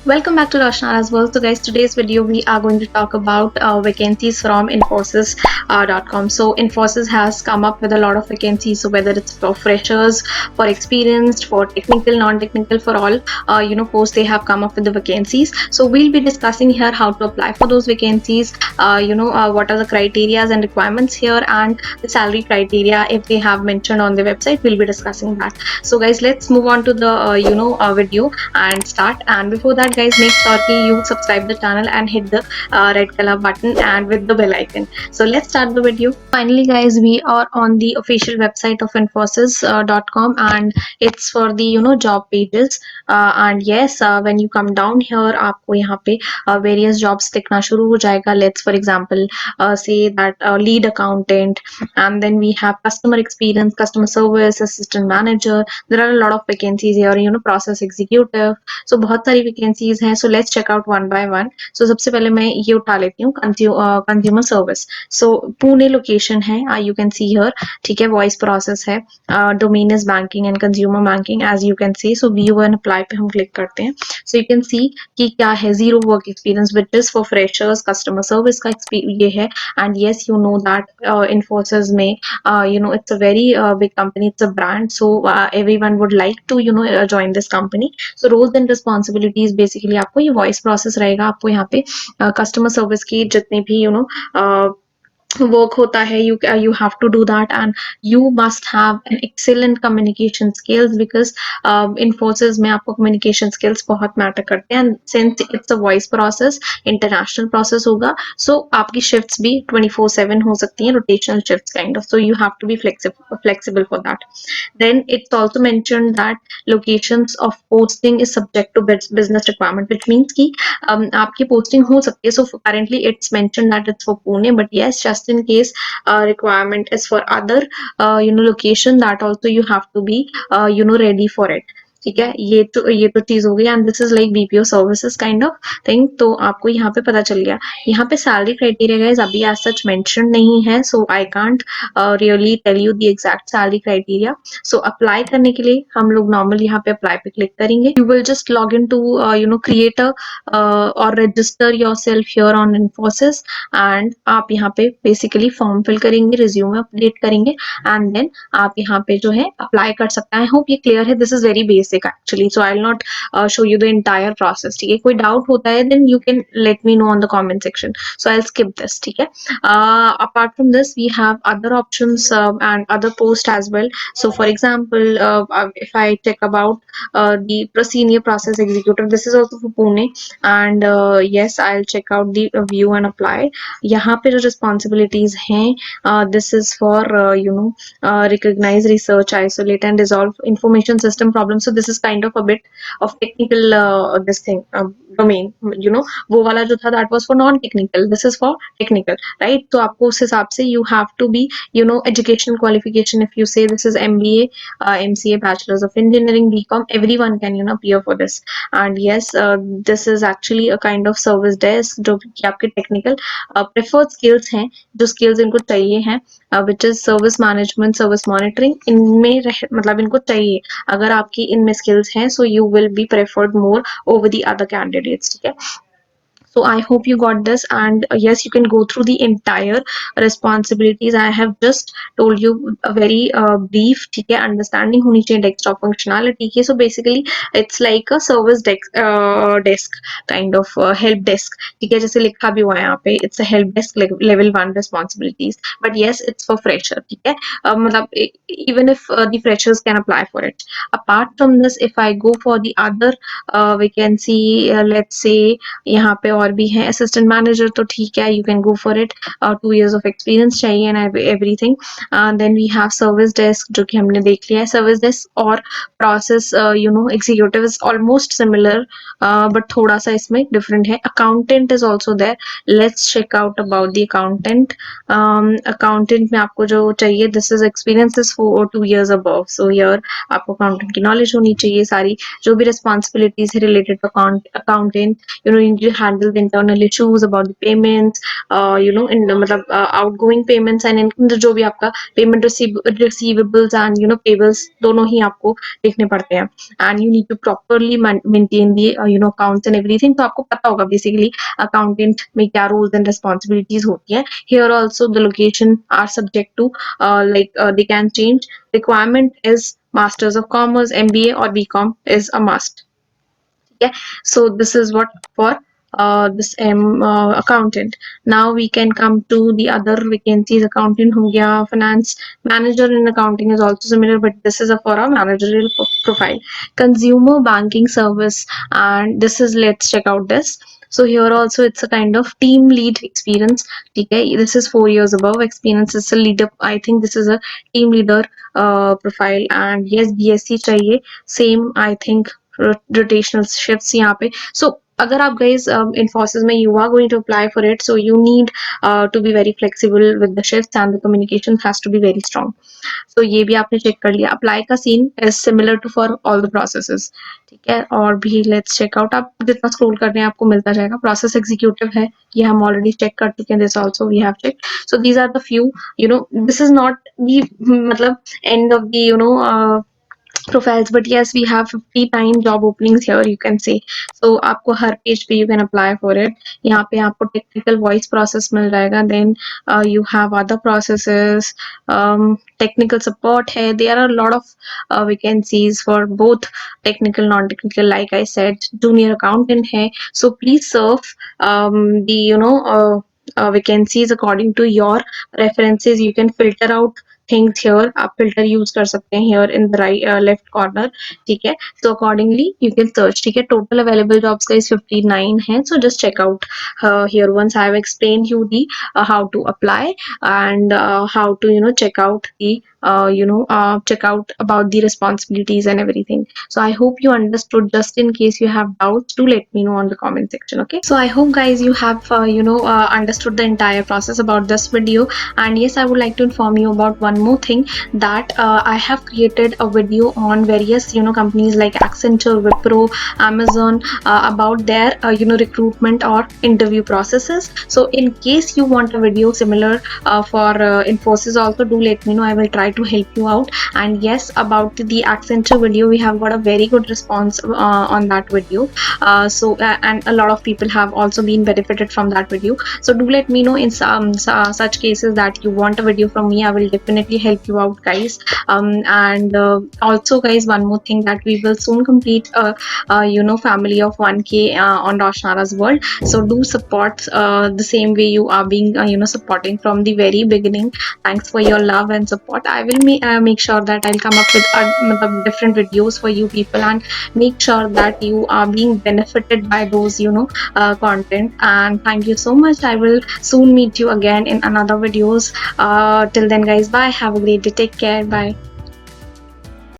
Welcome back to Roshna as well. So guys, today's video we are going to talk about vacancies from Infosys.com. So Infosys has come up with a lot of vacancies. So whether it's for freshers, for experienced, for technical, non-technical, for all posts, they have come up with the vacancies. So we'll be discussing here how to apply for those vacancies. What are the criteria and requirements here, and the salary criteria if they have mentioned on the website. We'll be discussing that. So guys, let's move on to the video and start. And before that guys, make sure you subscribe the channel and hit the red color button and with the bell icon. So let's start the video. Finally guys, we are on the official website of infosys.com, and it's for the job pages. And yes, when you come down here, आपको यहाँ पे various jobs दिखना शुरू हो जाएगा. Let's for example say that lead accountant, and then we have customer experience, customer service, assistant manager. There are a lot of vacancies here, process executive. So बहुत सारी vacancies हैं. So let's check out one by one. So सबसे पहले मैं ये उठा लेती हूँ consumer service. So Pune location है, you can see here. ठीक है, voice process है, domain is banking and consumer banking as you can see. So view and apply पे हम click करते हैं. So you can see कि क्या है, zero work experience which is for freshers, customer service का ये है. And yes, you know that Infosys में it's a very big company, it's a brand, so everyone would like to join this company. So roles and responsibilities basically आपको ये voice process रहेगा. आपको यहाँ पे customer service की जितने भी work होता है, you have to do that, and you must have an excellent communication skills because Infosys में आपको communication skills बहुत matter करते हैं. And since it's a voice process, international process होगा, so आपकी shifts भी 24/7 हो सकती हैं, rotational shifts kind of, so you have to be flexible for that. Then it's also mentioned that locations of posting is subject to business requirement, which means कि आपकी posting हो सकती है. So currently it's mentioned that it's for Pune, but yes, just in case requirement is for other location, that also you have to be ready for it. ठीक है, ये तो चीज हो गई. And this is like BPO services kind of thing. तो आपको यहाँ पे पता चल गया. यहाँ पे सैलरी क्राइटेरिया गाइस अभी एज सच मेंशन नहीं है, so I can't really tell you the exact salary criteria. So apply करने के लिए हम लोग नॉर्मली यहाँ पे अप्लाई पे क्लिक करेंगे. You will just log in to create और register yourself here on Infosys, and आप यहाँ पे बेसिकली फॉर्म फिल करेंगे, रिज्यूमे अपडेट करेंगे, एंड देन आप यहाँ पे जो है अप्लाई कर सकते हैं. आई होप ये क्लियर है. This is very basic actually, so I will not show you the entire process. ठीक है, कोई डाउट होता है then you can let me know on the comment section. So I'll skip this. ठीक है. Apart from this, we have other options and other posts as well. So for example, if I check about the senior process executive, this is also for Pune, and yes, I'll check out the view and apply. यहाँ पे जो responsibilities हैं, this is for recognize, research, isolate and resolve information system problems. So this is kind of a bit of technical this thing domain. वो वाला जो था that was for non technical, this is for technical, right? तो आपको उस हिसाब से you have to be educational qualification. If you say this is MBA, MCA, bachelor's of engineering, BCom, everyone can appear for this. And yes, this is actually a kind of service desk जो कि आपके technical preferred skills हैं, जो skills इनको चाहिए हैं, which is service management, service monitoring. इनमें मतलब इनको चाहिए. अगर आपकी इनमें skills हैं, so you will be preferred more over the other candidates. ठीक है. So I hope you got this, and yes, you can go through the entire responsibilities. I have just told you a very brief, ठीक है, understanding होनी चाहिए desktop functionality की. So basically it's like a service desk kind of help desk. ठीक है, जैसे लिखा भी हुआ है यहाँ पे, it's a help desk level 1 responsibilities, but yes, it's for fresher. ठीक है, मतलब even if the freshers can apply for it. Apart from this, if I go for the other vacancy, let's say यहाँ पे और भी है assistant manager, तो ठीक है, you can go for it. 2 years of experience चाहिए and everything. Then we have service desk, जो कि हमने देख लिया है. सर्विस डेस्क और process executive is almost similar, but थोड़ा सा इसमें डिफरेंट है. Accountant is also there. Let's check out about the accountant. Accountant में आपको जो चाहिए, this is experience is for 2 years above. So here आपको अकाउंटेंट की नॉलेज होनी चाहिए. सारी जो भी रिस्पॉन्सिबिलिटीज है related to accountant, you need to handle handle the internal issues about the payments, in the मतलब outgoing payments and in जो भी आपका payment receivables and payables दोनों ही आपको देखने पड़ते हैं, and you need to properly maintain the accounts and everything. तो आपको पता होगा basically accountant में क्या roles and responsibilities होती है. Here also the location are subject to they can change. Requirement is Masters of Commerce, MBA or BCom is a must. Yeah, so this is what for this accountant. Now we can come to the other vacancies. Accountant ho gaya, finance manager in accounting is also similar, but this is for a managerial profile. Consumer banking service, and this is, let's check out this. So here also it's a kind of team lead experience. Okay, this is 4 years above experience. It's a leader. I think this is a team leader profile, and yes, BSc chahiye. Same, I think rotational shifts यहाँ पे. So अगर आप guys Infosys में you are going to apply for it, so you need to be very flexible with the shifts and the communication has to be very strong. So ये भी आपने check कर लिया. Apply का scene is similar to for all the processes. ठीक है, और भी let's check out. आप जितना scroll कर रहे हैं आपको मिलता जाएगा. Process executive है, ये हम already check कर चुके हैं. This also we have checked. So these are the few. This is not the मतलब end of the profiles, but yes, we have 59 job openings here, you can say. So आपको हर page पे you can apply for it. यहाँ पे आपको technical voice process मिल जाएगा. Then you have other processes, technical support है. There are a lot of vacancies for both technical non-technical. Like I said, junior accountant है. So please serve the vacancies according to your references. You can filter out things here. आप filter use कर सकते हैं here in the right left corner. ठीक है, so accordingly you can search. ठीक है, total available jobs का is 59 है. So just check out here once I have explained you the how to apply and how to check out the check out about the responsibilities and everything. So I hope you understood. Just in case you have doubts, do let me know on the comment section. Okay, so I hope guys you have understood the entire process about this video. And yes, I would like to inform you about one more thing, that I have created a video on various companies like Accenture, Wipro, Amazon about their recruitment or interview processes. So in case you want a video similar for Infosys also, do let me know. I will try to help you out. And yes, about the Accenture video, we have got a very good response on that video. And a lot of people have also been benefited from that video. So do let me know in some such cases that you want a video from me. I will definitely help you out, guys. And also guys, one more thing, that we will soon complete a family of 1K on Roshnara's World. So do support the same way you are being supporting from the very beginning. Thanks for your love and support. I will make sure that I'll come up with different videos for you people, and make sure that you are being benefited by those content. And thank you so much. I will soon meet you again in another videos. Till then guys, bye, have a great day, take care, bye.